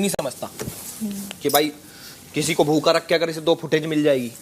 नहीं समझता कि भाई किसी को भूखा रख के अगर इसे 2 फुटेज मिल जाएगी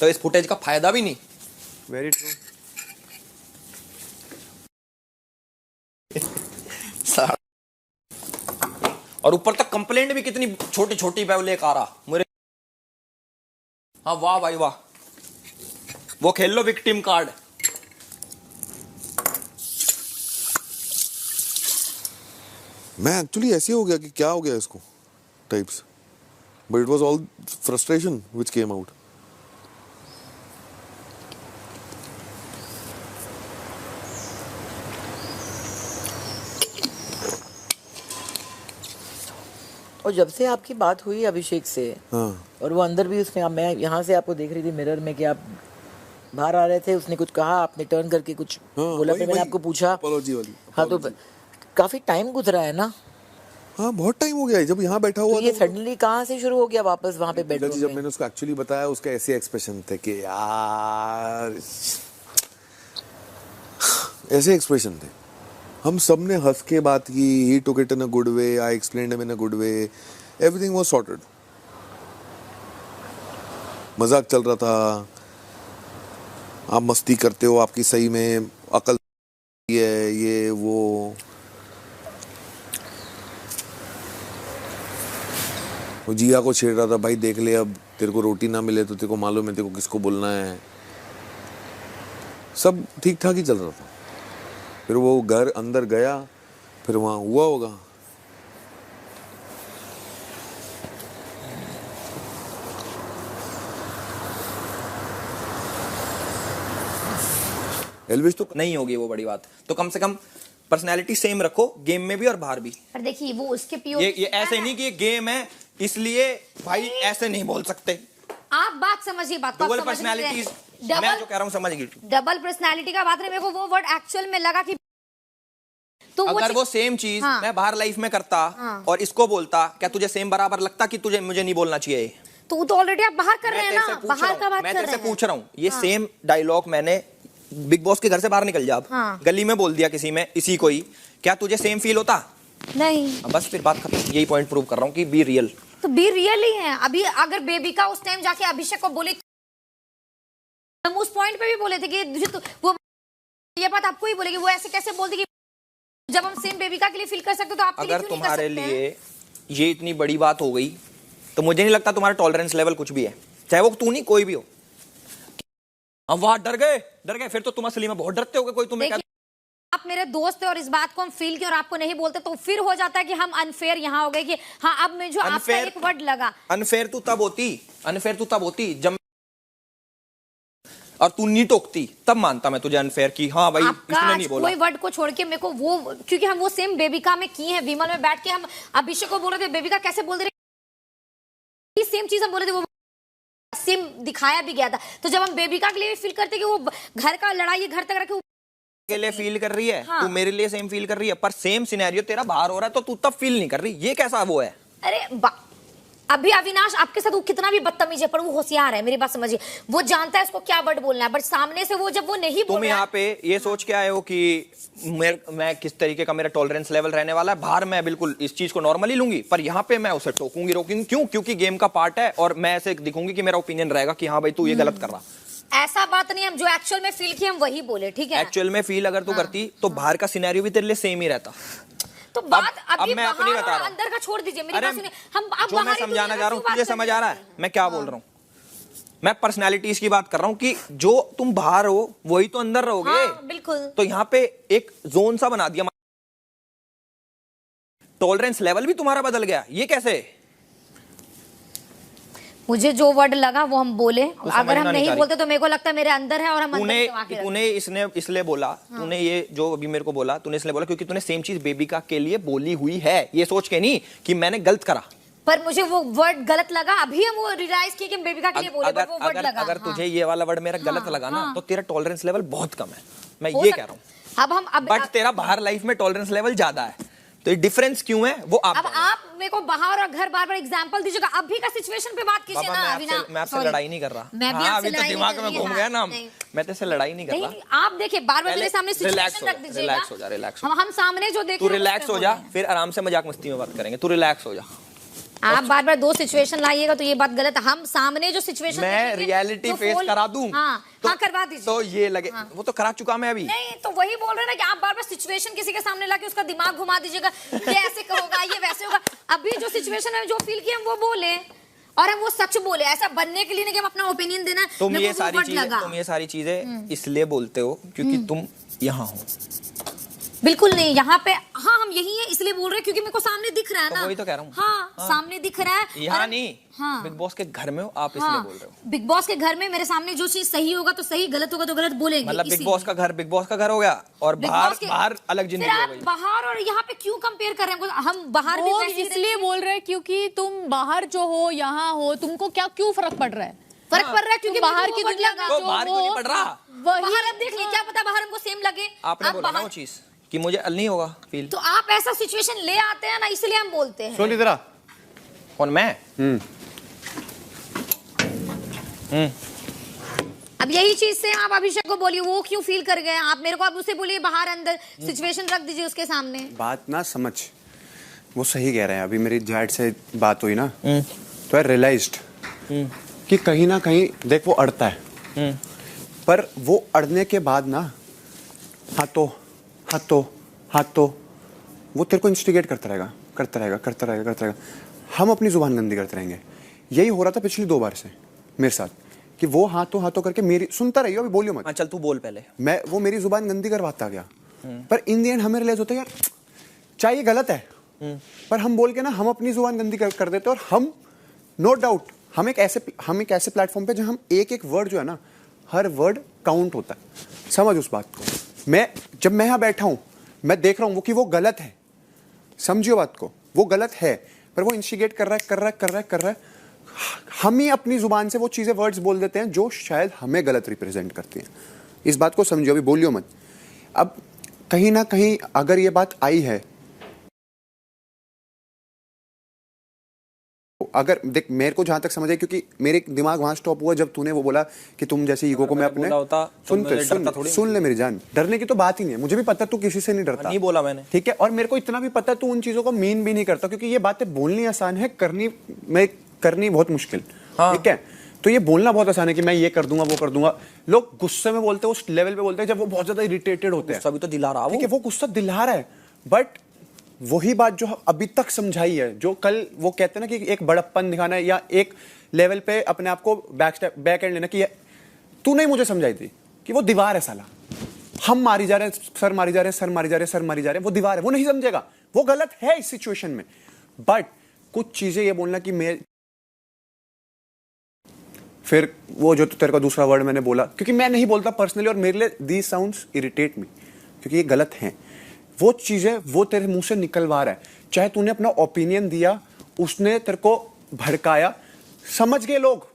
तो इस फुटेज का फायदा भी नहीं। Very true. और ऊपर तक कंप्लेंट भी कितनी छोटी छोटी पे लेकर आ रहा मेरे। हाँ वाह भाई वाह, वो खेल लो विक्टिम कार्ड। मैं एक्चुअली ऐसे हो गया कि क्या हो गया इसको types, but it was all frustration which came out. और जब से आपकी बात हुई अभिषेक से, हाँ। और वो अंदर भी उसने, मैं यहाँ से आपको देख रही थी मिरर में कि आप बाहर आ रहे थे, उसने कुछ कहा, आपने टर्न करके कुछ बोला, फिर मैंने आपको पूछा। अपॉलॉजी वाली। हाँ, तो काफी टाइम गुजरा है ना। हाँ बहुत टाइम हो गया है जब यहाँ बैठा हुआ तो ये सडनली कहाँ से शुरू हो गया वापस वहाँ पे बेडरूम में? जब मैंने उसको एक्चुअली बताया, उसका ऐसे एक्सप्रेशन थे कि यार, ऐसे एक्सप्रेशन थे। हम सब ने हंस के बात की, he took it in a good way, I explained him in a good way, everything was sorted. मजाक चल रहा था, आप मस्ती करते हो, आपकी सही में अकल है, ये वो जिया को छेड़ रहा था, भाई देख ले अब तेरे को रोटी ना मिले तो तेरे को मालूम है तेरे को किसको बोलना है। सब ठीक ठाक ही चल रहा था। फिर वो घर अंदर गया, फिर वहां हुआ होगा। एल्विश तो नहीं होगी वो बड़ी बात, तो कम से कम पर्सनैलिटी सेम रखो, गेम में भी और बाहर भी। पर देखिए वो उसके ये ऐसे नहीं कि ये गेम है इसलिए भाई ऐसे नहीं बोल सकते। आप बात समझिए, बात को आप डबल समझ नहीं रहे। पर्सनैलिटीज, मैं जो कह रहा हूँ समझ गई। डबल पर्सनैलिटी का बात नहीं, मेरे को वो वर्ड एक्चुअल में लगा कि तो अगर वो सेम चीज हाँ। मैं बाहर लाइफ में करता हाँ। और इसको बोलता, क्या तुझे सेम बराबर लगता कि तुझे मुझे नहीं बोलना चाहिए? तो ऑलरेडी आप बाहर कर रहे हैं ना, बाहर का बात मैं कर तेरे रहे से हैं। पूछ रहा हूँ, ये सेम डायलॉग मैंने बिग बॉस के घर से बाहर निकल जा, अब हाँ। गली में बोल दिया किसी में, इसी को ही, क्या तुझे सेम फील होता? नहीं। बस फिर बात खत्म। यही पॉइंट प्रूव कर रहा हूँ कि बी रियल। तो बी रियल ही है। अभी अगर बेबी का उस टाइम जाके अभिषेक को बोली, हम उस पॉइंट पे भी बोले थे कि तो वो ये बात आपको ही बोलेगी, वो ऐसे कैसे बोलती कि जब हम सेम बेबिका के लिए फील कर सकते तो आप अगर तुम्हारे लिए ये इतनी बड़ी बात हो गई तो मुझे नहीं लगता तुम्हारा टॉलरेंस लेवल कुछ भी है, चाहे वो तू नहीं कोई भी हो। हम वहां डर गए, फिर तो तुम असली में बहुत डरते होगे। कोई तुम्हें क्या, आप मेरे दोस्त है और इस बात को हम फील किया और आपको नहीं बोलते तो फिर हो जाता है कि हम अनफेयर यहाँ हो गए कि हाँ अब मैं जो आपका एक वर्ड लगा। अनफेयर तू तब होती जब और तू नहीं टोकती, तब मानता मैं तुझे अनफेयर की हाँ भाई इसने नहीं बोला। कोई वर्ड को छोड़ के मेरे को वो, क्योंकि हम वो सेम बेबिका में किए हैं, विमल में बैठ के हम अभिषेक को बोल रहे थे बेबिका कैसे बोल रहे, सेम चीज हम बोल रहे थे, वो सेम दिखाया भी गया था। तो जब हम बेबिका के लिए फील करते कि वो घर का लड़ाई घर तक रखे के लिए फील कर रही है, हाँ। तू मेरे लिए सेम फील कर रही है, पर सेम सिनेरियो तेरा बाहर हो रहा है तो तू तब फील नहीं कर रही। ये कैसा वो है? अरे अभी अविनाश आपके साथ वो कितना भी बदतमीज है पर वो होशियार है, मेरी बात समझिए, वो जानता है उसको क्या वर्ड बोलना है, बट सामने से वो जब वो नहीं बोल तुम यहाँ पे ये सोच के आए हो कि मैं किस तरीके का मेरा टॉलरेंस लेवल रहने वाला है। बाहर मैं बिल्कुल इस चीज को नॉर्मली लूंगी, पर यहाँ पे मैं उसे टोकूंगी, रोकूंगी। क्यों? क्योंकि गेम का पार्ट है और मैं ऐसे दिखूंगी कि मेरा ओपिनियन रहेगा कि हाँ भाई तू ये गलत कर रहा। ऐसा बात नहीं, हम जो एक्चुअल में फील किए हम वही बोले, ठीक है? एक्चुअल में फील अगर तू करती तो बाहर का सिनेरियो भी तेरे लिए सेम ही रहता। तो बात अब मैं अपनी बता रहा हूं, अंदर का छोड़ दीजिए, मेरी बात सुनिए। हम अब जो मैं समझाना चाह रहा हूँ तुझे समझ आ रहा है मैं क्या बोल रहा हूँ? मैं पर्सनैलिटीज की बात कर रहा हूँ कि जो तुम बाहर हो वही तो अंदर रहोगे। हाँ, बिल्कुल। तो यहाँ पे एक जोन सा बना दिया, टॉलरेंस लेवल भी तुम्हारा बदल गया। ये कैसे? मुझे जो वर्ड लगा वो हम बोले, अगर हम नहीं बोलते तो मेरे को लगता है मेरे अंदर है और हम तूने इसने इसलिए बोला, हाँ। तूने ये जो अभी मेरे को बोला तूने इसलिए बोला क्योंकि तूने सेम चीज बेबिका के लिए बोली हुई है, ये सोच के नहीं कि मैंने गलत करा। पर मुझे वो वर्ड गलत लगा, अभी हम वो रियलाइज किए कि बेबिका के लिए बोले, अगर, वो वर्ड अगर, लगा। अगर तुझे ये वाला वर्ड मेरा गलत लगा ना तो तेरा टॉलरेंस लेवल बहुत कम है, मैं ये कह रहा हूँ। बट तेरा बाहर लाइफ में टॉलरेंस लेवल ज्यादा है, तो ये डिफरेंस क्यों है वो अब आप मेरे को बाहर और घर बार बार एग्जांपल दीजिएगा, अभी का सिचुएशन पे बात कीजिए ना। मैं आपसे लड़ाई नहीं कर रहा। मैं भी हाँ, आपसे अभी तो दिमाग में घूम गया ना, मैं तेरे से लड़ाई नहीं कर रहा। आप देखिए बार बार मेरे सामने सिचुएशन रख दीजिएगा। रिलैक्स हो जा, रिलैक्स। हम सामने जो देखें तू रिलैक्स हो जा, फिर आराम से मजाक मस्ती में बात करेंगे। तू रिलैक्स हो जा। आप बार बार दो सिचुएशन लाइएगा तो ये बात गलत है। हम सामने जो सिचुएशन मैं रियलिटी फेस करा दूं हाँ करवा दीजिए। तो ये लगे वो तो करा चुका मैं अभी। नहीं तो वही बोल रहे हैं ना कि आप बार बार सिचुएशन किसी के सामने लाके उसका दिमाग घुमा दीजिएगा, ये ऐसे होगा ये वैसे होगा। अभी जो सिचुएशन है जो फील किया हम वो बोले और हम वो सच बोले, ऐसा बनने के लिए नहीं कि हम अपना ओपिनियन देना। तुम ये सारी चीजें इसलिए बोलते हो क्योंकि तुम यहाँ हो। बिल्कुल नहीं, यहाँ पे हाँ हम यही है इसलिए बोल रहे हैं क्योंकि मेरे को सामने दिख रहा है ना। वही तो कह रहा हूँ। हाँ, सामने दिख रहा है। यहाँ नहीं, हाँ बिग बॉस के घर में हो आप, इसलिए बोल रहे हो। बिग बॉस के घर में मेरे सामने जो चीज सही होगा तो सही, गलत होगा तो गलत बोलेंगे। मतलब बिग बॉस का घर हो गया और बाहर अलग जिंदगी हो गई। बाहर और यहाँ पे क्यों कंपेयर कर रहे हैं? हम बाहर भी इसलिए बोल रहे हैं क्योंकि तुम बाहर जो हो यहाँ हो, तुमको क्यों फर्क पड़ रहा है? फर्क पड़ रहा है क्योंकि बाहर की दुनिया में तो बाहर क्यों नहीं पड़ रहा? बाहर अब देख लीजिए, क्या पता बाहर हमको सेम लगे। आपने बोला ना वो चीज कि मुझे नहीं होगा फील, तो आप ऐसा सिचुएशन ले आते हैं ना, इसलिए हम बोलते हैं। सुन इधर आ। कौन मैं? अब यही चीज से आप अभिषेक को बोलिए वो क्यों फील कर गए, आप मेरे को अब उसे बोलिए बाहर अंदर सिचुएशन रख दीजिए उसके सामने। बात ना समझ, वो सही कह रहे हैं। अभी मेरी जैड से बात हुई ना तो आई रियलाइज्ड कि कहीं ना कहीं देख वो अड़ता है, पर वो अड़ने के बाद ना हाथों वो तेरे को इंस्टिगेट करता रहेगा। हम अपनी जुबान गंदी करते रहेंगे। यही हो रहा था पिछली 2 बार से मेरे साथ कि वो हाथों करके मेरी, सुनता रहियो अभी बोलियो मत। चल तू बोल पहले। वो मेरी जुबान गंदी करवाता गया, पर इन दी एंड हमें रियलाइज होता है यार चाहे ये गलत है, पर हम बोल के ना हम अपनी जुबान गंदी कर देते। और हम नो डाउट हम एक ऐसे प्लेटफॉर्म पे जहां हम एक वर्ड जो है ना, हर वर्ड काउंट होता है। समझ उस बात को। जब मैं यहां बैठा हूं, मैं देख रहा हूं कि वो गलत है, समझियो बात को, वो गलत है, पर वो इंस्टिगेट कर रहा है। हम ही अपनी जुबान से वो चीजें वर्ड्स बोल देते हैं जो शायद हमें गलत रिप्रेजेंट करती हैं। इस बात को समझियो, अभी बोलियो मत। अब कहीं ना कहीं अगर ये बात आई है, अगर देख मेरे को जहां तक समझ है, क्योंकि मेरे दिमाग वहां स्टॉप हुआ जब तूने वो बोला कि तुम जैसे ईगो को मैं अपने सुन ले मेरी जान, डरने की तो बात ही नहीं है। मुझे भी पता तू किसी से नहीं डरता, नहीं बोला मैंने, ठीक है। और मेरे को इतना भी पता तू उन चीजों को मीन भी नहीं करता, क्योंकि ये बातें बोलनी आसान है, करनी बहुत मुश्किल, ठीक है। तो ये बोलना बहुत आसान है कि मैं ये कर दूंगा वो कर दूंगा। लोग गुस्से में बोलते हैं, उस लेवल पे बोलते हैं जब वो बहुत ज्यादा इरिटेटेड होते हैं। गुस्सा भी तो दिला रहा है, ठीक है, वो गुस्सा दिला रहा है, बट वही बात जो अभी तक समझाई है, जो कल वो कहते हैं ना कि एक बड़प्पन दिखाना है या एक लेवल पे अपने आप को बैक एंड लेना, कि तू नहीं मुझे समझाई थी कि वो दीवार है साला, हम मारी जा रहे हैं, सर मारी जा रहे हैं, वो दीवार है, वो नहीं समझेगा, वो गलत है इस सिचुएशन में। बट कुछ चीजें ये बोलना कि मैं फिर वो जो तेरे का दूसरा वर्ड मैंने बोला, क्योंकि मैं नहीं बोलता पर्सनली और मेरे लिए दीज साउंड्स इरिटेट मी, क्योंकि ये गलत हैं। वो चीजें वो तेरे मुंह से निकलवा रहा है, चाहे तूने अपना ओपिनियन दिया, उसने तेरे को भड़काया, समझ गए लोग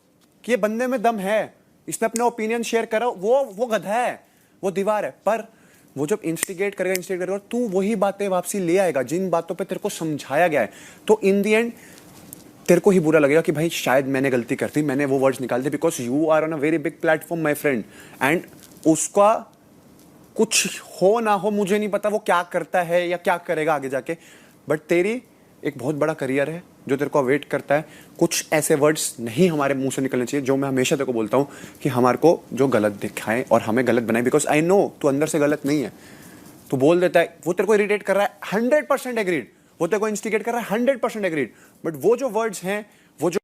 कि ये बंदे में दम है, इसने अपना ओपिनियन शेयर करा, वो गधा है, वो दीवार है। पर वो जब इंस्टिगेट करेगा तू वही बातें वापसी ले आएगा जिन बातों पे तेरे को समझाया गया है। तो इन दी एंड तेरे को ही बुरा लगेगा कि भाई शायद मैंने गलती कर दी, मैंने वो वर्ड्स निकाल दिए, because you are on a very big platform my friend. And उसका कुछ हो ना हो, मुझे नहीं पता वो क्या करता है या क्या करेगा आगे जाके, बट तेरी एक बहुत बड़ा करियर है जो तेरे को वेट करता है। कुछ ऐसे वर्ड्स नहीं हमारे मुंह से निकलने चाहिए जो मैं हमेशा तेरे को बोलता हूँ कि हमारे को जो गलत दिखाएं और हमें गलत बनाए, बिकॉज आई नो तू अंदर से गलत नहीं है, तू बोल देता है, वो तेरे को इरिटेट कर रहा है, 100% एग्रीड, वो तेरे को इंस्टिगेट कर रहा है, 100% एग्रीड, बट वो जो वर्ड्स हैं, वो जो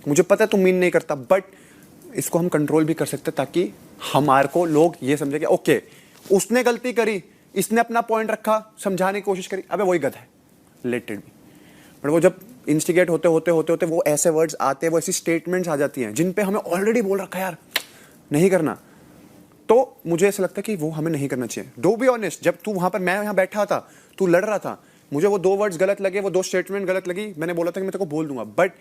मुझे पता है तू मीन नहीं करता, बट इसको हम कंट्रोल भी कर सकते ताकि हमारे को लोग ये समझे कि ओके उसने गलती करी, इसने अपना पॉइंट रखा, समझाने की कोशिश करी, अबे वही गधा है, लेट इट बी। बट वो जब इंस्टिगेट होते वो ऐसे वर्ड्स आते हैं, वो ऐसी स्टेटमेंट्स आ जाती हैं जिन पे हमें ऑलरेडी बोल रखा है यार नहीं करना, तो मुझे ऐसा लगता है कि वो हमें नहीं करना चाहिए। डू बी ऑनेस्ट, जब तू वहां पर, मैं यहाँ बैठा था, तू लड़ रहा था, मुझे वो 2 वर्ड्स गलत लगे, वो 2 स्टेटमेंट गलत लगी, मैंने बोला था कि मैं तेरे को बोल दूंगा, बट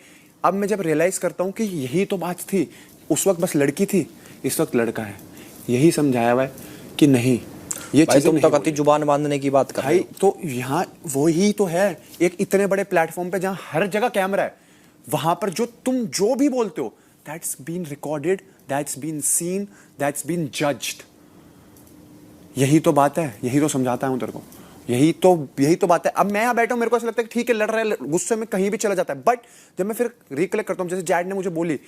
अब मैं जब रियलाइज करता हूँ कि यही तो बात थी, उस वक्त बस लड़की थी, इस वक्त लड़का है, यही समझाया हुआ है कि नहीं ये चीज़ तुम तो कति जुबान बांधने की बात कर रहे हो। तो यहाँ वही तो है, एक इतने बड़े प्लेटफॉर्म पे जहाँ हर जगह कैमरा है, वहां पर जो तुम जो भी बोलते हो, that's been recorded, that's been seen, that's been judged. यही तो बात है, यही तो समझाता हूं तेरे को। यही तो बात है। अब मैं यहाँ बैठा हूँ, मेरे को ऐसा लगता है कि ठीक है, लड़ रहा है, गुस्से में कहीं भी चला जाता है, बट जब मैं फिर रिकलेक्ट करता हूँ, जैसे जैड ने मुझे बोली,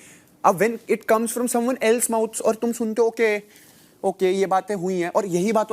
अब when it comes from someone else mouth और तुम सुनते हो ओके ये बातें हुई हैं, और यही बात